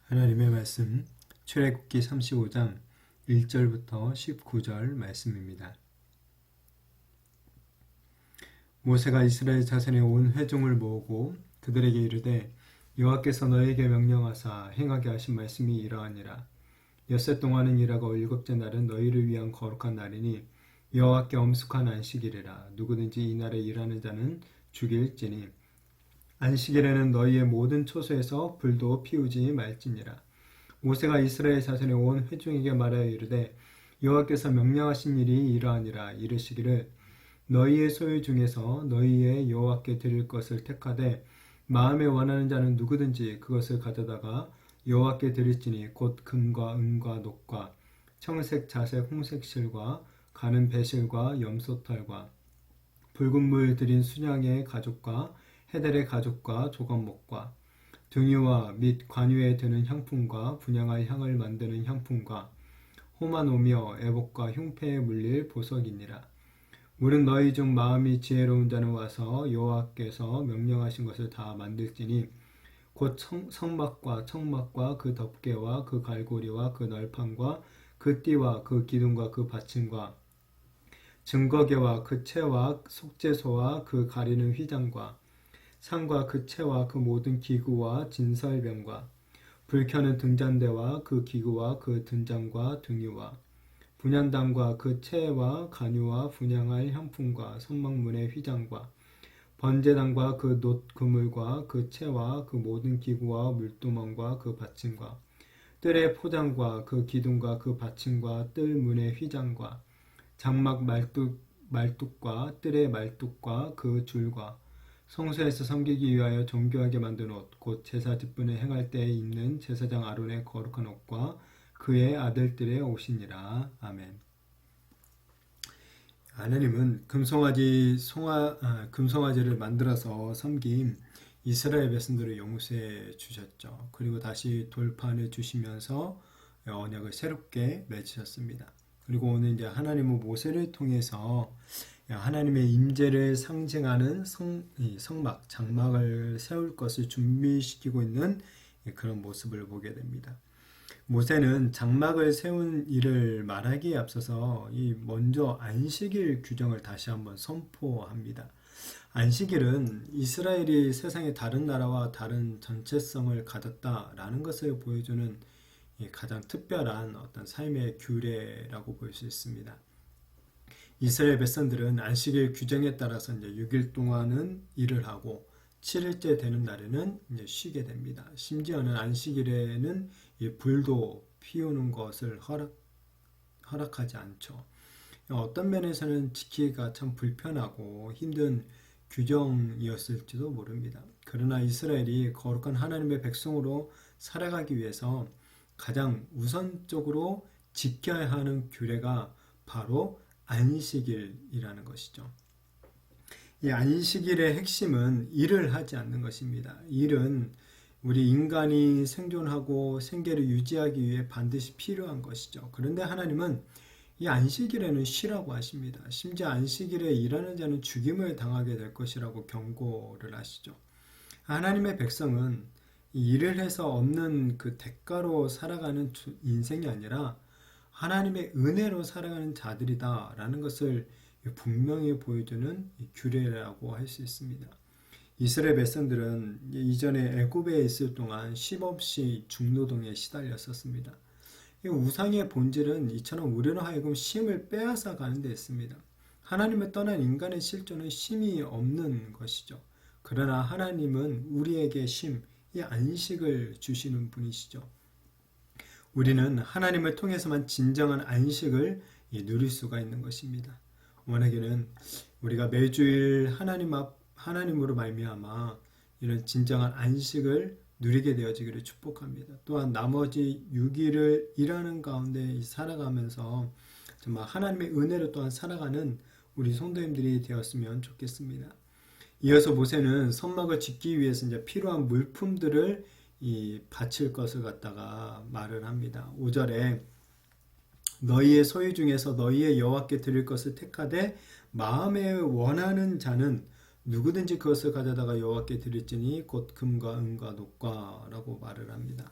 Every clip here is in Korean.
하나님의 말씀 출애굽기 35장 1절부터 19절 말씀입니다. 모세가 이스라엘 자손의 온 회중을 모으고 그들에게 이르되 여호와께서 너에게 명령하사 행하게 하신 말씀이 이러하니라. 엿새 동안은 일하고 일곱째 날은 너희를 위한 거룩한 날이니 여호와께 엄숙한 안식일이라. 누구든지 이 날에 일하는 자는 죽일지니 안식일에는 너희의 모든 초소에서 불도 피우지 말지니라. 모세가 이스라엘 자손의 온 회중에게 말하여 이르되 여호와께서 명령하신 일이 이러하니라. 이르시기를 너희의 소유 중에서 너희의 여호와께 드릴 것을 택하되 마음에 원하는 자는 누구든지 그것을 가져다가 여호와께 드릴지니 곧 금과 은과 녹과 청색 자색 홍색 실과 가는 배실과 염소털과 붉은 물 들인 순양의 가죽과 해달의 가죽과 조각목과 등유와 및 관유에 드는 향품과 분향할 향을 만드는 향품과 호마노며 애복과 흉패에 물릴 보석이니라. 물은 너희 중 마음이 지혜로운 자는 와서 여호와께서 명령하신 것을 다 만들지니 곧 성막과 청막과 그 덮개와 그 갈고리와 그 널판과 그 띠와 그 기둥과 그 받침과 증거계와 그 채와 속죄소와 그 가리는 휘장과 상과 그 채와 그 모든 기구와 진설병과 불 켜는 등잔대와 그 기구와 그 등잔과 등유와 분향단과 그 채와 간유와 분향할 향품과 선막문의 휘장과 번제단과 그 놋 그물과 그 채와 그 모든 기구와 물두멍과 그 받침과 뜰의 포장과 그 기둥과 그 받침과 뜰문의 휘장과 장막 말뚝과 뜰의 말뚝과 그 줄과 성소에서 섬기기 위하여 정교하게 만든 옷, 곧 제사 직분을 행할 때에 입는 제사장 아론의 거룩한 옷과 그의 아들들의 옷이니라. 아멘. 하나님은 금송아지를 만들어서 섬긴 이스라엘 백성들을 용서해 주셨죠. 그리고 다시 돌판을 주시면서 언약을 새롭게 맺으셨습니다. 그리고 오늘 이제 하나님은 모세를 통해서 하나님의 임재를 상징하는 성막, 장막을 세울 것을 준비시키고 있는 그런 모습을 보게 됩니다. 모세는 장막을 세운 일을 말하기에 앞서서 먼저 안식일 규정을 다시 한번 선포합니다. 안식일은 이스라엘이 세상의 다른 나라와 다른 정체성을 가졌다라는 것을 보여주는 가장 특별한 어떤 삶의 규례라고 볼 수 있습니다. 이스라엘 백성들은 안식일 규정에 따라서 이제 6일 동안은 일을 하고 7일째 되는 날에는 이제 쉬게 됩니다. 심지어는 안식일에는 불도 피우는 것을 허락하지 않죠. 어떤 면에서는 지키기가 참 불편하고 힘든 규정이었을지도 모릅니다. 그러나 이스라엘이 거룩한 하나님의 백성으로 살아가기 위해서 가장 우선적으로 지켜야 하는 규례가 바로 안식일이라는 것이죠. 이 안식일의 핵심은 일을 하지 않는 것입니다. 일은 우리 인간이 생존하고 생계를 유지하기 위해 반드시 필요한 것이죠. 그런데 하나님은 이 안식일에는 쉬라고 하십니다. 심지어 안식일에 일하는 자는 죽임을 당하게 될 것이라고 경고를 하시죠. 하나님의 백성은 일을 해서 얻는 그 대가로 살아가는 인생이 아니라 하나님의 은혜로 살아가는 자들이다라는 것을 분명히 보여주는 규례라고 할 수 있습니다. 이스라엘 백성들은 이전에 애굽에 있을 동안 쉼없이 중노동에 시달렸었습니다. 우상의 본질은 이처럼 우리로 하여금 쉼을 빼앗아 가는 데 있습니다. 하나님을 떠난 인간의 실존은 쉼이 없는 것이죠. 그러나 하나님은 우리에게 쉼, 이 안식을 주시는 분이시죠. 우리는 하나님을 통해서만 진정한 안식을 누릴 수가 있는 것입니다. 원하기는 우리가 매주일 하나님으로 말미암아 이런 진정한 안식을 누리게 되어지기를 축복합니다. 또한 나머지 6일을 일하는 가운데 살아가면서 정말 하나님의 은혜로 또한 살아가는 우리 성도님들이 되었으면 좋겠습니다. 이어서 모세는 성막을 짓기 위해서 이제 필요한 물품들을 바칠 것을 갖다가 말을 합니다. 5절에 너희의 소유 중에서 너희의 여호와께 드릴 것을 택하되 마음에 원하는 자는 누구든지 그것을 가져다가 여호와께 드릴지니 곧 금과 은과 녹과라고 말을 합니다.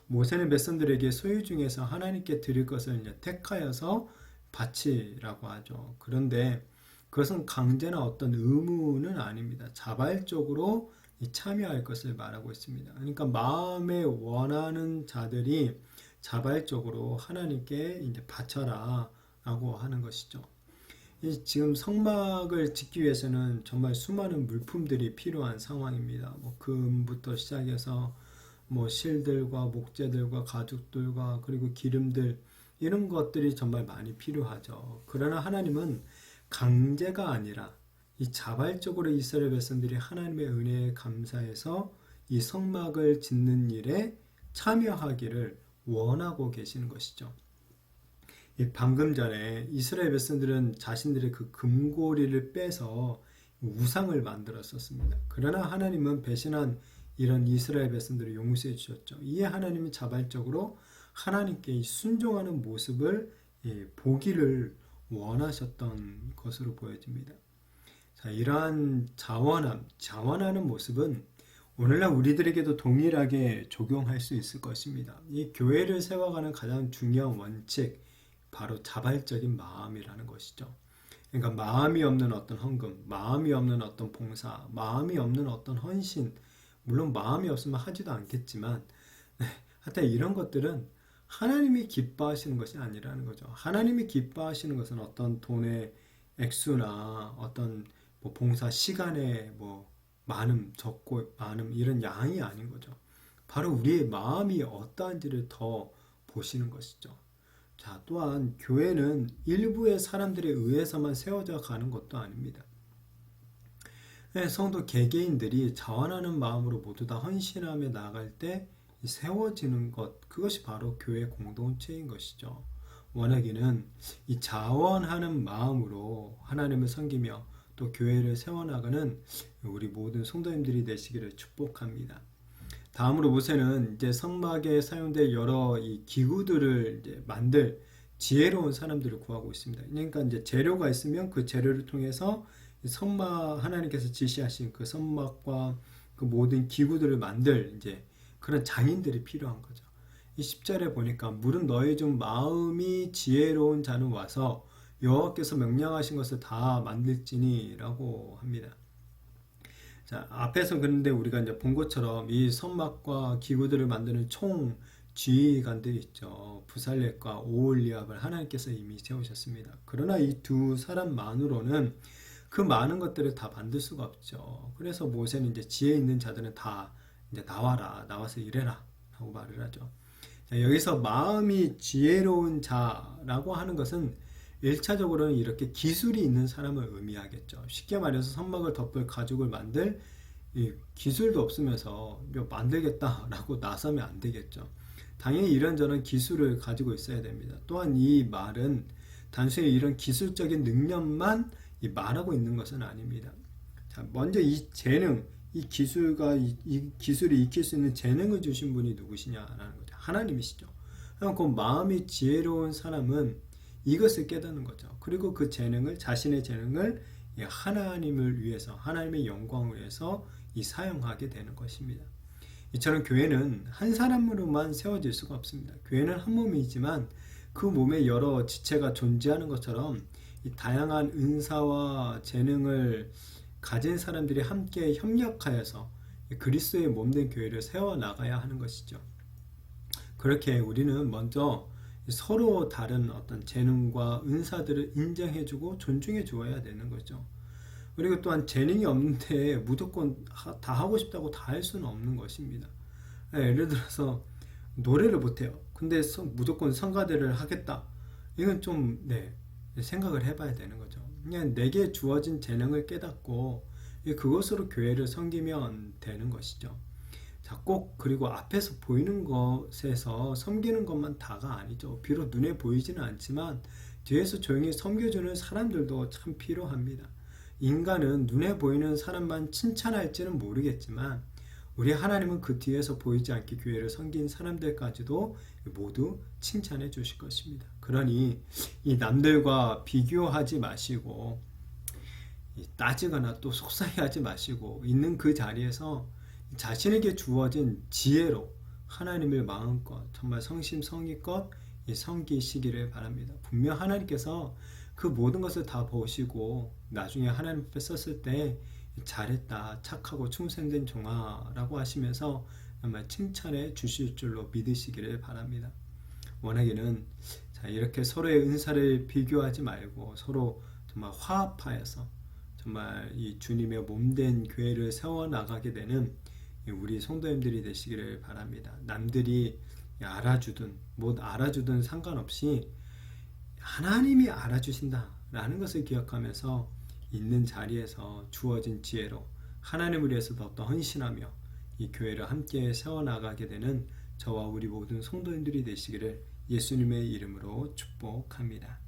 모세는 백성들에게 소유 중에서 하나님께 드릴 것을 이제 택하여서 바치라고 하죠. 그런데 그것은 강제나 어떤 의무는 아닙니다. 자발적으로 참여할 것을 말하고 있습니다. 그러니까 마음에 원하는 자들이 자발적으로 하나님께 이제 바쳐라라고 하는 것이죠. 지금 성막을 짓기 위해서는 정말 수많은 물품들이 필요한 상황입니다. 뭐 금부터 시작해서 뭐 실들과 목재들과 가죽들과 그리고 기름들 이런 것들이 정말 많이 필요하죠. 그러나 하나님은 강제가 아니라 이 자발적으로 이스라엘 백성들이 하나님의 은혜에 감사해서 이 성막을 짓는 일에 참여하기를 원하고 계시는 것이죠. 방금 전에 이스라엘 백성들은 자신들의 그 금고리를 빼서 우상을 만들었었습니다. 그러나 하나님은 배신한 이런 이스라엘 백성들을 용서해 주셨죠. 이에 하나님은 자발적으로 하나님께 순종하는 모습을 보기를 원하셨던 것으로 보여집니다. 자, 이러한 자원하는 모습은 오늘날 우리들에게도 동일하게 적용할 수 있을 것입니다. 이 교회를 세워가는 가장 중요한 원칙, 바로 자발적인 마음이라는 것이죠. 그러니까 마음이 없는 어떤 헌금, 마음이 없는 어떤 봉사, 마음이 없는 어떤 헌신, 물론 마음이 없으면 하지도 않겠지만 하여튼 이런 것들은 하나님이 기뻐하시는 것이 아니라는 거죠. 하나님이 기뻐하시는 것은 어떤 돈의 액수나 어떤 뭐 봉사 시간의 뭐 많음, 적고 많음 이런 양이 아닌 거죠. 바로 우리의 마음이 어떠한지를 더 보시는 것이죠. 자, 또한 교회는 일부의 사람들에 의해서만 세워져 가는 것도 아닙니다. 성도 개개인들이 자원하는 마음으로 모두 다 헌신하며 나아갈 때 세워지는 것, 그것이 바로 교회 공동체인 것이죠. 원하기는 이 자원하는 마음으로 하나님을 섬기며 또 교회를 세워나가는 우리 모든 성도님들이 되시기를 축복합니다. 다음으로 모세는 이제 성막에 사용될 여러 이 기구들을 이제 만들 지혜로운 사람들을 구하고 있습니다. 그러니까 이제 재료가 있으면 그 재료를 통해서 성막 하나님께서 지시하신 그 성막과 그 모든 기구들을 만들 이제 그런 장인들이 필요한 거죠. 이 10절에 보니까 물은 너희 중 마음이 지혜로운 자는 와서 여호와께서 명령하신 것을 다 만들지니라고 합니다. 자, 앞에서 그런데 우리가 이제 본 것처럼 이 성막과 기구들을 만드는 총 지휘관들이 있죠. 부살렙과 오홀리압을 하나님께서 이미 세우셨습니다. 그러나 이 두 사람만으로는 그 많은 것들을 다 만들 수가 없죠. 그래서 모세는 이제 지혜 있는 자들은 다 이제 나와서 일해라 라고 말을 하죠. 자, 여기서 마음이 지혜로운 자라고 하는 것은 1차적으로는 이렇게 기술이 있는 사람을 의미하겠죠. 쉽게 말해서 성막을 덮을 가죽을 만들 기술도 없으면서 만들겠다라고 나서면 안 되겠죠. 당연히 이런저런 기술을 가지고 있어야 됩니다. 또한 이 말은 단순히 이런 기술적인 능력만 말하고 있는 것은 아닙니다. 자, 먼저 이 재능, 이 기술이 익힐 수 있는 재능을 주신 분이 누구시냐라는 거죠. 하나님이시죠. 그 마음이 지혜로운 사람은 이것을 깨닫는 거죠. 그리고 그 자신의 재능을 하나님을 위해서, 하나님의 영광을 위해서 사용하게 되는 것입니다. 이처럼 교회는 한 사람으로만 세워질 수가 없습니다. 교회는 한 몸이지만 그 몸에 여러 지체가 존재하는 것처럼 이 다양한 은사와 재능을 가진 사람들이 함께 협력하여서 그리스도의 몸된 교회를 세워나가야 하는 것이죠. 그렇게 우리는 먼저 서로 다른 어떤 재능과 은사들을 인정해주고 존중해 주어야 되는 거죠. 그리고 또한 재능이 없는데 무조건 다 하고 싶다고 다 할 수는 없는 것입니다. 예를 들어서 노래를 못해요. 근데 무조건 성가대를 하겠다. 이건 좀 생각을 해봐야 되는 거죠. 그냥 내게 주어진 재능을 깨닫고 그것으로 교회를 섬기면 되는 것이죠. 자, 꼭 그리고 앞에서 보이는 것에서 섬기는 것만 다가 아니죠. 비록 눈에 보이지는 않지만 뒤에서 조용히 섬겨주는 사람들도 참 필요합니다. 인간은 눈에 보이는 사람만 칭찬할지는 모르겠지만 우리 하나님은 그 뒤에서 보이지 않게 교회를 섬긴 사람들까지도 모두 칭찬해 주실 것입니다. 그러니 이 남들과 비교하지 마시고 따지거나 또 속상해하지 마시고 있는 그 자리에서 자신에게 주어진 지혜로 하나님을 마음껏 정말 성심성의껏 섬기시기를 바랍니다. 분명 하나님께서 그 모든 것을 다 보시고 나중에 하나님 앞에 섰을 때 잘했다, 착하고 충성된 종아라고 하시면서 정말 칭찬해 주실 줄로 믿으시기를 바랍니다. 원하기는 이렇게 서로의 은사를 비교하지 말고 서로 정말 화합하여서 정말 이 주님의 몸된 교회를 세워나가게 되는 우리 성도님들이 되시기를 바랍니다. 남들이 알아주든 못 알아주든 상관없이 하나님이 알아주신다라는 것을 기억하면서 있는 자리에서 주어진 지혜로 하나님을 위해서 더욱더 헌신하며 이 교회를 함께 세워나가게 되는 저와 우리 모든 성도님들이 되시기를 예수님의 이름으로 축복합니다.